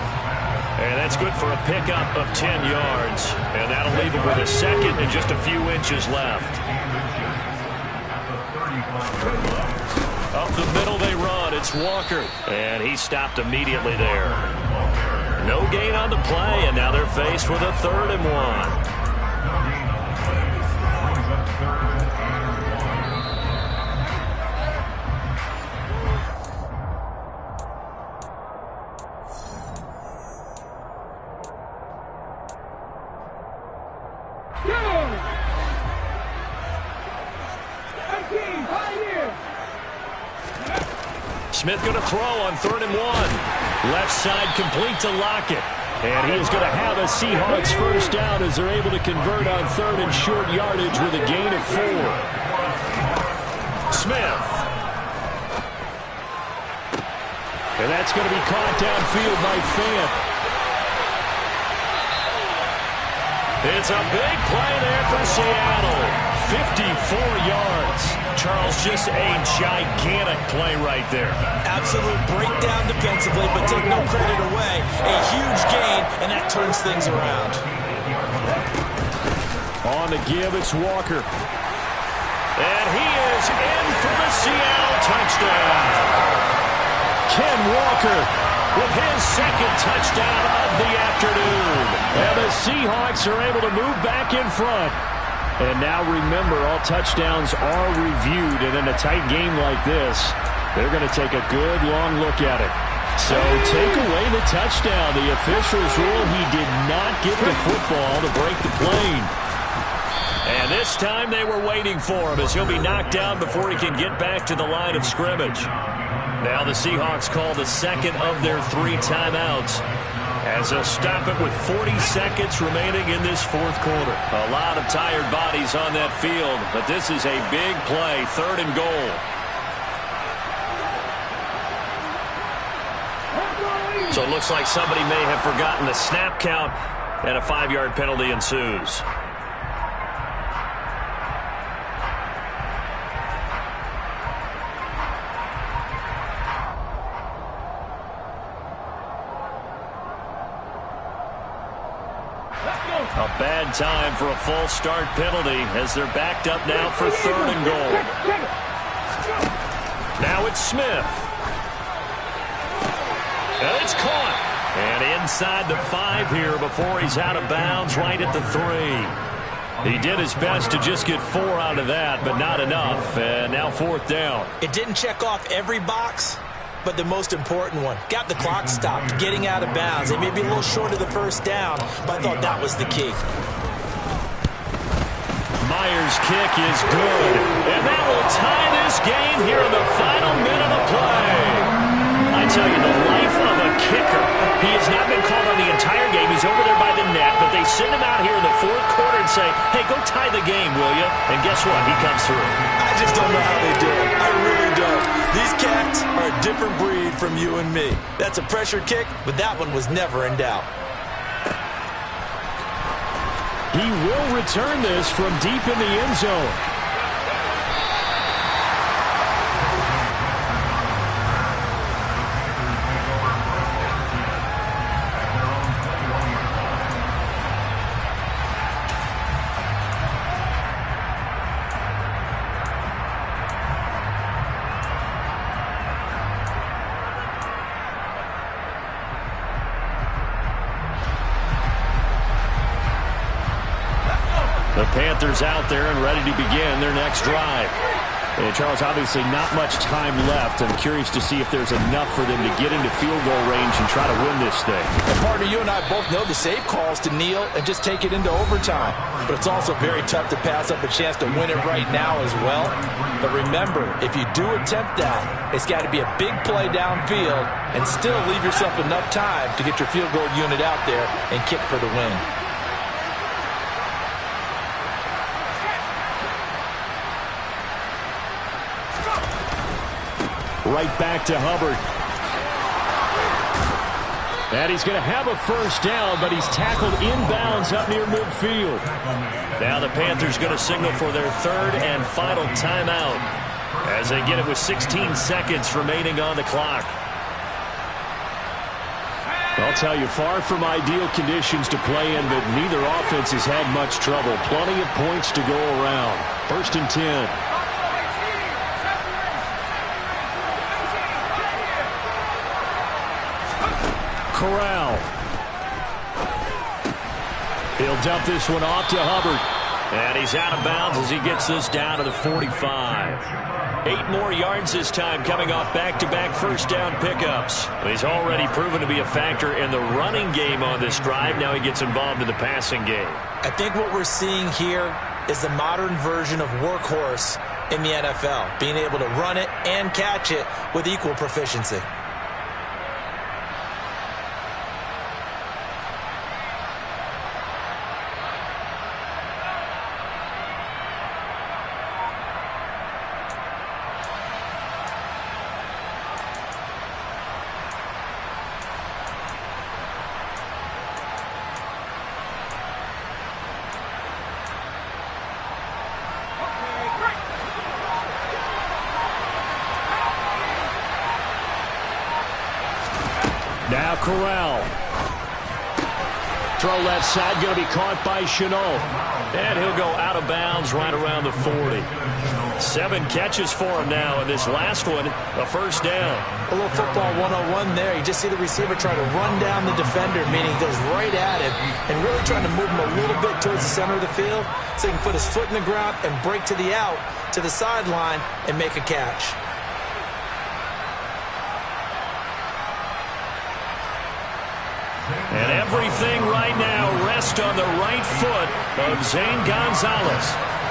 And that's good for a pickup of 10 yards. And that'll leave him with a 2nd and just a few inches left. Up the middle they run. It's Walker. And he stopped immediately there. No gain on the play, and now they're faced with a 3rd and 1. Smith going to throw on 3rd and 1. Left side complete to Lockett. And he is going to have a Seahawks 1st down as they're able to convert on 3rd and short yardage with a gain of 4. Smith. And that's going to be caught downfield by Fant. It's a big play there for Seattle. 54 yards. Charles, just a gigantic play right there. Absolute breakdown defensively, but take no credit away. A huge gain, and that turns things around. On the give, it's Walker. And he is in for the Seattle touchdown. Ken Walker with his second touchdown of the afternoon. And the Seahawks are able to move back in front. And now remember, all touchdowns are reviewed. And in a tight game like this, they're going to take a good long look at it. So take away the touchdown. The officials rule he did not get the football to break the plane. And this time they were waiting for him as he'll be knocked down before he can get back to the line of scrimmage. Now the Seahawks call the second of their 3 timeouts as they'll stop it with 40 seconds remaining in this fourth quarter. A lot of tired bodies on that field, but this is a big play, 3rd and goal. So it looks like somebody may have forgotten the snap count, and a 5-yard penalty ensues. A bad time for a false start penalty as they're backed up now for 3rd and goal. Now it's Smith. And it's caught. And inside the 5 here before he's out of bounds right at the 3. He did his best to just get 4 out of that, but not enough. And now 4th down. It didn't check off every box, but the most important one. Got the clock stopped, getting out of bounds. They may be a little short of the 1st down, but I thought that was the key. Myers' kick is good. And that will tie this game here in the final minute of play. I tell you, the life of a kicker. He has not been called on the entire game. He's over there by the net, but they send him out here in the 4th quarter and say, hey, go tie the game, will you? And guess what? He comes through. I just don't know how they do it. I really don't. These cats are a different breed from you and me. That's a pressure kick, but that one was never in doubt. He will return this from deep in the end zone. The Panthers out there and ready to begin their next drive. And Charles, obviously not much time left. I'm curious to see if there's enough for them to get into field goal range and try to win this thing. And partner, you and I both know the safe calls to kneel and just take it into overtime. But it's also very tough to pass up a chance to win it right now as well. But remember, if you do attempt that, it's got to be a big play downfield and still leave yourself enough time to get your field goal unit out there and kick for the win. Right back to Hubbard. And he's going to have a 1st down, but he's tackled inbounds up near midfield. Now the Panthers going to signal for their 3rd and final timeout as they get it with 16 seconds remaining on the clock. I'll tell you, far from ideal conditions to play in, but neither offense has had much trouble. Plenty of points to go around. 1st and 10. Corral. He'll dump this one off to Hubbard. And he's out of bounds as he gets this down to the 45. 8 more yards this time coming off back-to-back 1st down pickups. He's already proven to be a factor in the running game on this drive. Now he gets involved in the passing game. I think what we're seeing here is the modern version of workhorse in the NFL, being able to run it and catch it with equal proficiency. Now Corral. throw left side, going to be caught by Chenault. And he'll go out of bounds right around the 40. 7 catches for him now, and this last one, a first down. A little football 101 there. You just see the receiver try to run down the defender, meaning he goes right at him and really trying to move him a little bit towards the center of the field so he can put his foot in the ground and break to the out, to the sideline, and make a catch. And everything right now rests on the right foot of Zane Gonzalez.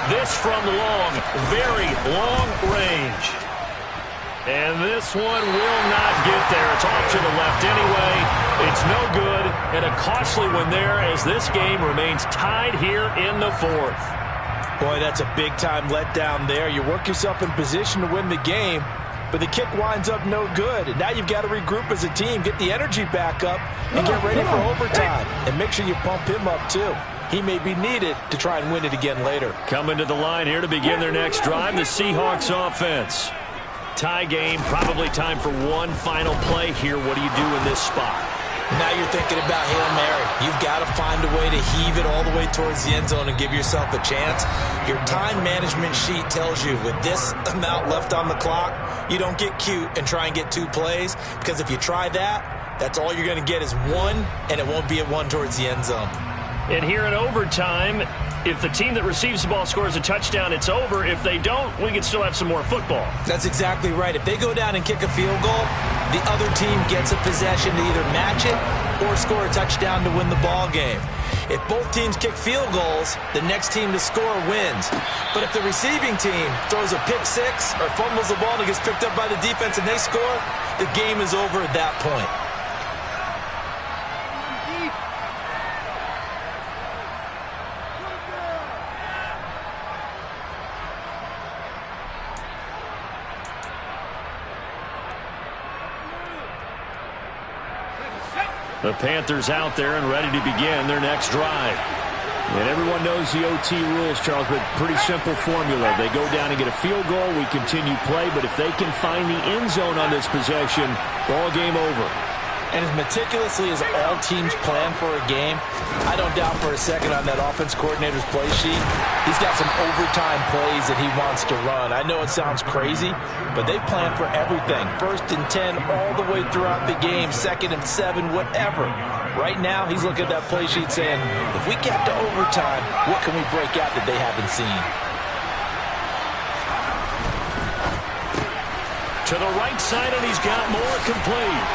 This from long, very long range. And this one will not get there. It's off to the left anyway. It's no good, and a costly one there as this game remains tied here in the 4th. Boy, that's a big-time letdown there. You work yourself in position to win the game, but the kick winds up no good. And now you've got to regroup as a team, get the energy back up, and get ready for overtime. And make sure you pump him up, too. He may be needed to try and win it again later. Coming to the line here to begin their next drive, the Seahawks offense. Tie game, probably time for one final play here. What do you do in this spot? Now you're thinking about Hail Mary. You've got to find a way to heave it all the way towards the end zone and give yourself a chance. Your time management sheet tells you with this amount left on the clock, you don't get cute and try and get 2 plays, because if you try that, that's all you're going to get is 1, and it won't be a 1 towards the end zone. And here in overtime, if the team that receives the ball scores a touchdown, it's over. If they don't, we can still have some more football. That's exactly right. If they go down and kick a field goal, the other team gets a possession to either match it or score a touchdown to win the ball game. If both teams kick field goals, the next team to score wins. But if the receiving team throws a pick 6 or fumbles the ball and it gets picked up by the defense and they score, the game is over at that point. The Panthers out there and ready to begin their next drive. And everyone knows the OT rules, Charles, but pretty simple formula. They go down and get a field goal, we continue play, but if they can find the end zone on this possession, ball game over. And as meticulously as all teams plan for a game, I don't doubt for a second on that offense coordinator's play sheet, he's got some overtime plays that he wants to run. I know it sounds crazy, but they plan for everything. 1st and 10 all the way throughout the game, 2nd and 7, whatever. Right now, he's looking at that play sheet saying, if we get to overtime, what can we break out that they haven't seen? To the right side, and he's got more complete.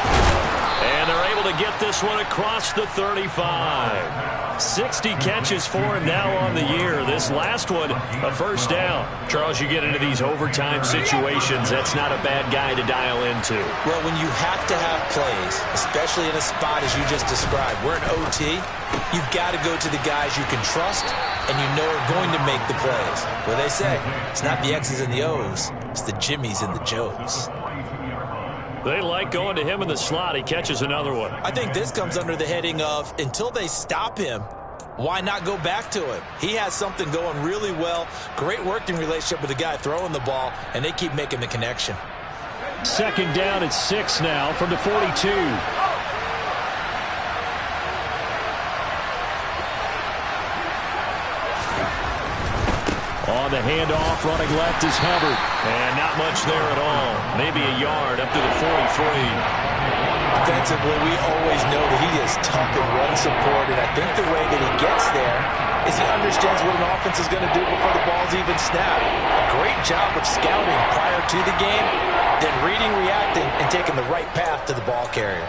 And they're able to get this one across the 35. 60 catches for him now on the year. This last one, a first down. Charles, you get into these overtime situations, that's not a bad guy to dial into. Well, when you have to have plays, especially in a spot as you just described, we're in OT, you've got to go to the guys you can trust and you know are going to make the plays. Well, they say, it's not the X's and the O's, it's the Jimmies and the Joes. They like going to him in the slot. He catches another one. I think this comes under the heading of, until they stop him, why not go back to him? He has something going really well. Great working relationship with the guy throwing the ball, and they keep making the connection. 2nd down and 6 now from the 42. On the handoff, running left is Hubbard. And not much there at all. Maybe a yard up to the 43. Defensively, we always know that he is tough in run support, and I think the way that he gets there is he understands what an offense is going to do before the ball's even snapped. A great job of scouting prior to the game, then reading, reacting, and taking the right path to the ball carrier.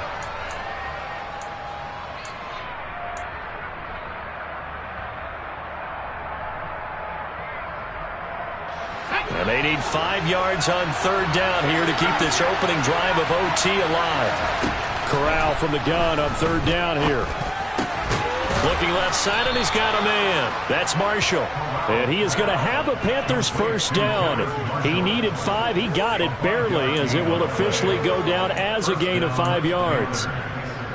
And they need 5 yards on 3rd down here to keep this opening drive of OT alive. Corral from the gun on 3rd down here. Looking left side, and he's got a man. That's Marshall. And he is going to have a Panthers first down. He needed 5. He got it barely, as it will officially go down as a gain of 5 yards.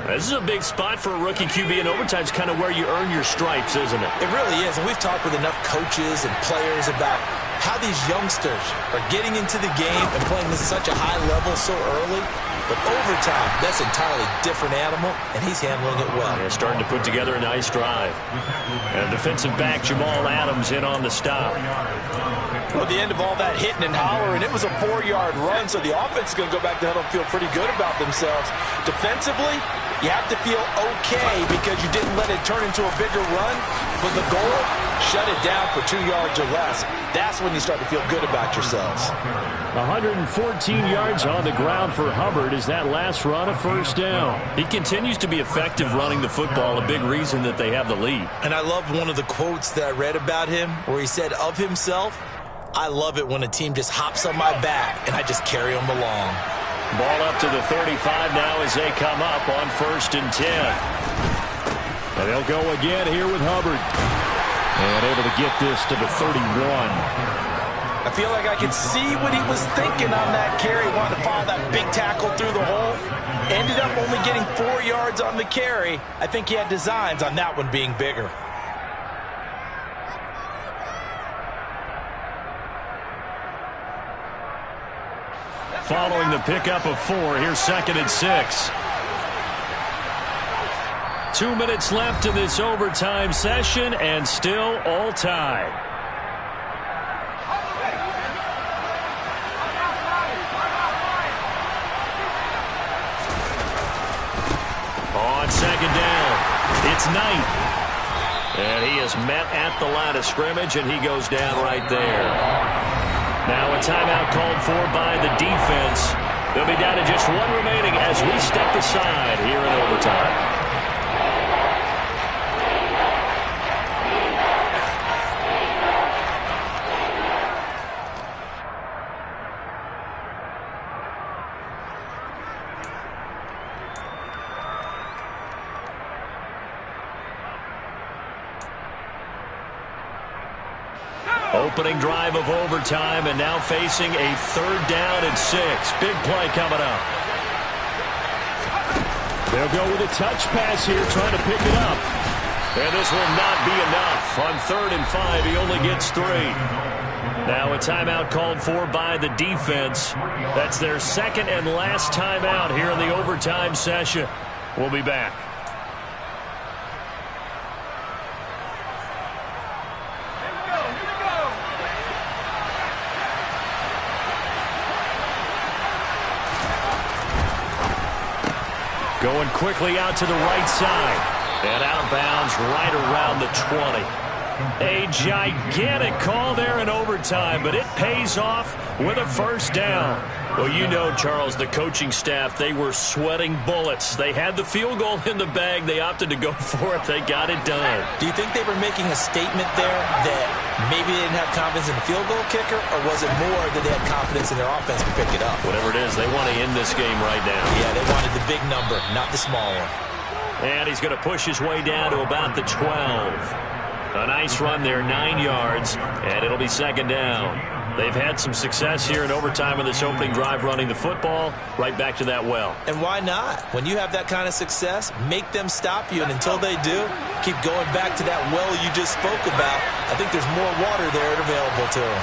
This is a big spot for a rookie QB, and overtime's kind of where you earn your stripes, isn't it? It really is, and we've talked with enough coaches and players about how these youngsters are getting into the game and playing at such a high level so early. But overtime, that's an entirely different animal, and he's handling it well. Yeah, starting to put together a nice drive. And defensive back Jamal Adams in on the stop. Well, the end of all that hitting and hollering, it was a 4-yard run, so the offense is going to go back to huddle and feel pretty good about themselves. Defensively, you have to feel okay because you didn't let it turn into a bigger run, but the goal, shut it down for 2 yards or less. That's when you start to feel good about yourselves. 114 yards on the ground for Hubbard as that last run a first down. He continues to be effective running the football, a big reason that they have the lead. And I love one of the quotes that I read about him where he said of himself, "I love it when a team just hops on my back and I just carry them along." Ball up to the 35 now as they come up on 1st and 10. And they'll go again here with Hubbard. And able to get this to the 31. I feel like I could see what he was thinking on that carry, wanting to follow that big tackle through the hole. Ended up only getting 4 yards on the carry. I think he had designs on that one being bigger. Following the pickup of 4, here's 2nd and 6. 2 minutes left in this overtime session, and still all tied. On 2nd down, it's Knight. And he is met at the line of scrimmage, and he goes down right there. Now a timeout called for by the defense. They'll be down to just 1 remaining as we step aside here in overtime. Opening drive of overtime, and now facing a 3rd down and 6. Big play coming up. They'll go with a touch pass here, trying to pick it up. And this will not be enough. On 3rd and 5, he only gets 3. Now a timeout called for by the defense. That's their 2nd and last timeout here in the overtime session. We'll be back. Going quickly out to the right side. And out of bounds right around the 20. A gigantic call there in overtime, but it pays off with a 1st down. Well, you know, Charles, the coaching staff, they were sweating bullets. They had the field goal in the bag. They opted to go for it. They got it done. Do you think they were making a statement there that maybe they didn't have confidence in the field goal kicker, or was it more that they had confidence in their offense to pick it up? Whatever it is, they want to end this game right now. Yeah, they wanted the big number, not the small one. And he's going to push his way down to about the 12. A nice run there, 9 yards, and it'll be 2nd down. They've had some success here in overtime in this opening drive running the football. Right back to that well. And why not? When you have that kind of success, make them stop you, and until they do, keep going back to that well you just spoke about. I think there's more water there available to them.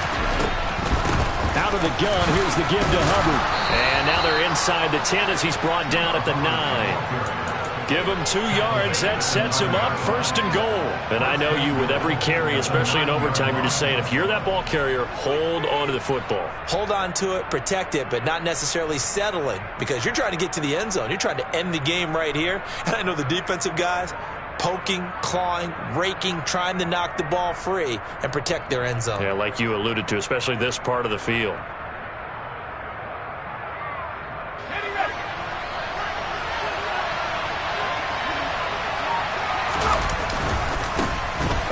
Out of the gun, here's the give to Hubbard. And now they're inside the 10 as he's brought down at the 9. Give him 2 yards. That sets him up 1st and goal. And I know you with every carry, especially in overtime, you're just saying if you're that ball carrier, hold on to the football. Hold on to it, protect it, but not necessarily settling because you're trying to get to the end zone. You're trying to end the game right here. And I know the defensive guys poking, clawing, raking, trying to knock the ball free and protect their end zone. Yeah, like you alluded to, especially this part of the field.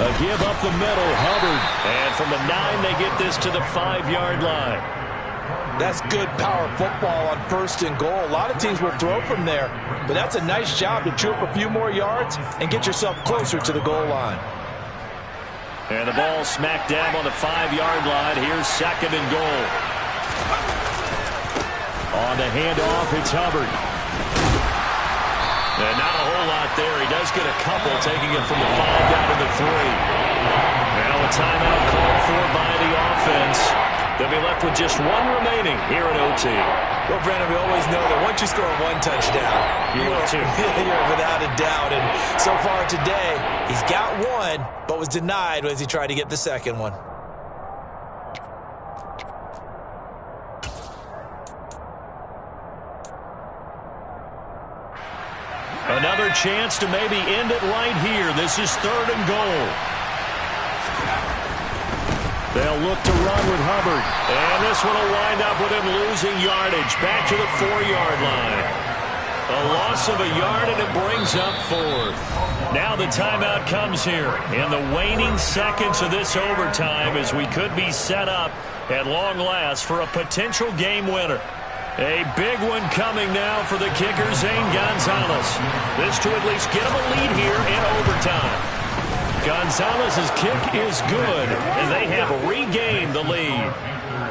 A give up the middle, Hubbard. And from the 9, they get this to the 5-yard line. That's good power football on 1st and goal. A lot of teams will throw from there, but that's a nice job to chew up a few more yards and get yourself closer to the goal line. And the ball smack dab on the 5-yard line. Here's 2nd and goal. On the handoff, it's Hubbard. And not a whole lot there. He does get a couple, taking it from the 5 down to the 3. Now a timeout called for by the offense. They'll be left with just one remaining here at OT. Well, Brandon, we always know that once you score one touchdown, you're without a doubt. And so far today, he's got one, but was denied as he tried to get the second one. Another chance to maybe end it right here. This is 3rd and goal. They'll look to run with Hubbard. And this one will wind up with him losing yardage. Back to the 4-yard line. A loss of a yard, and it brings up 4th. Now the timeout comes here in the waning seconds of this overtime as we could be set up at long last for a potential game winner. A big one coming now for the kicker, Zane Gonzalez. This to at least get him a lead here in overtime. Gonzalez's kick is good, and they have regained the lead.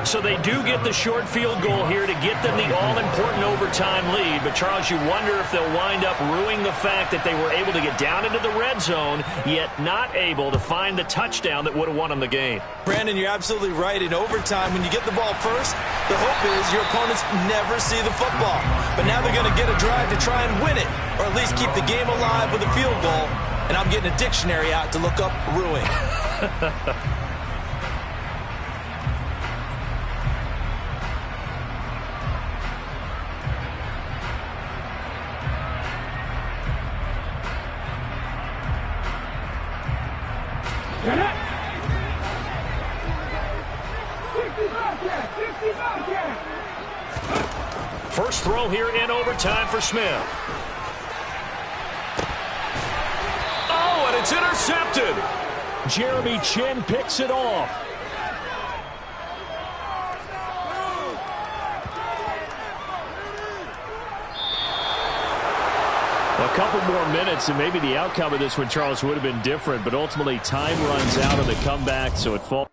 So they do get the short field goal here to get them the all-important overtime lead. But, Charles, you wonder if they'll wind up ruining the fact that they were able to get down into the red zone, yet not able to find the touchdown that would have won them the game. Brandon, you're absolutely right. In overtime, when you get the ball first, the hope is your opponents never see the football. But now they're going to get a drive to try and win it, or at least keep the game alive with a field goal. And I'm getting a dictionary out to look up ruin. First throw here in overtime for Smith. Oh, and it's intercepted. Jeremy Chin picks it off. A couple more minutes, and maybe the outcome of this one, Charles, would have been different, but ultimately time runs out on the comeback, so it falls.